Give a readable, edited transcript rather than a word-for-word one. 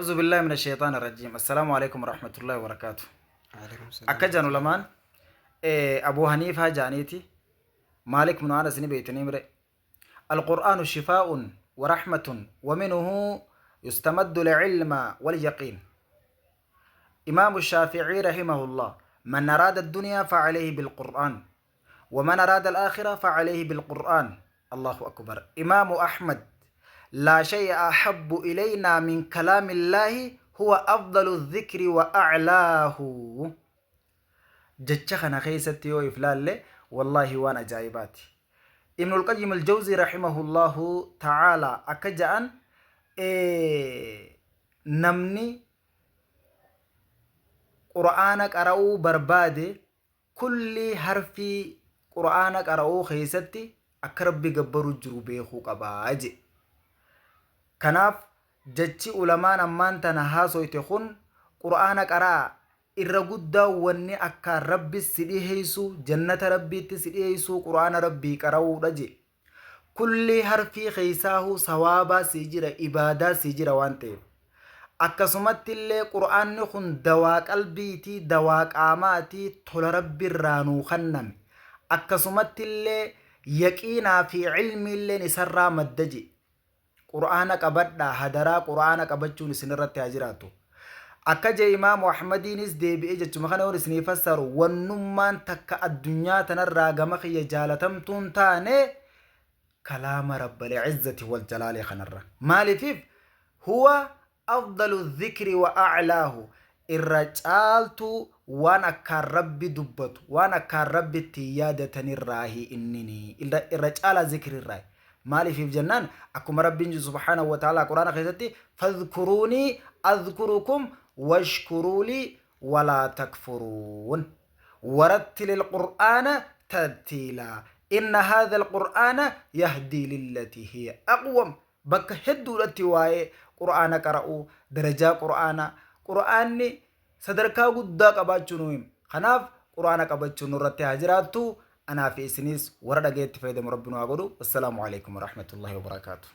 أعوذ بالله من الشيطان الرجيم. السلام عليكم ورحمة الله وبركاته. عليكم السلام. أكجن لمان أبو حنيفة جانيتي مالك من أنس بيتني مري القرآن شفاء ورحمة ومنه يستمد العلم واليقين. إمام الشافعي رحمه الله من أراد الدنيا فعليه بالقرآن ومن أراد الآخرة فعليه بالقرآن. الله أكبر. إمام أحمد لا شيء أحب إلينا من كلام الله هو أفضل الذكر وأعلاه. جتشخنا خيستي وإفلال والله وانا جايباتي. ابن القيم الجوزي رحمه الله تعالى أكجأن نمني قرآنك أرأو بربادي كل حرفي قرآنك أرأو خيستي أكرب قبرو جروبيخو قباجي. kanaaf jechi ulamaan ammaan tana haasoyte kun qur'aana qaraa irra guddaa wanni akka rabbi si dhiheessu jannata rabbiitti si dhiheessu qur'aana rabbii qara'uudha je kulli harfii keeysaahu sawaabaa si jira ibaadaa si jira waan ta'eef akkasumatti illee qur'aanni kun dawaa qalbiitii dawaa qaamaatii tola rabbiirraa nuu kenname akkasumatti illee yaqiinaa fi cilmi illeen isarraa madda je qur'aana qabadha hadaraa qur'aana qabachuun isinirratti haa jiraatu. Akka je imaamu ahmadiinis deebi'ee jechuma kana yoon isinii fassaru wannummaan takka addunyaa tanarraa gama kiyya jaalatamtuun taane kalaama rabbil izzati wal jalaali kanarra maaliifif huwa afdalu dhikri wa a'laahu irra caaltu waan akkaan rabbi dubbatu waan akkaan rabbi itti yaadatanirraahi innini irra caala zikrirraahi مالي في الجنان أكم ربي سبحانه وتعالى قرآن خيستي فاذكروني أذكركم واشكروا لي ولا تكفرون ورتل القرآن ترتيلا إن هذا القرآن يهدي للتي هي أقوم بك هدو لتواي قرآن قرأوا درجة قرآن صدركا قد قباتشنوهم خناف قرآن قباتشنو رتي هجراتو أنا في سنيس ورد جيت في دم ربنا وقولوا السلام عليكم ورحمة الله وبركاته.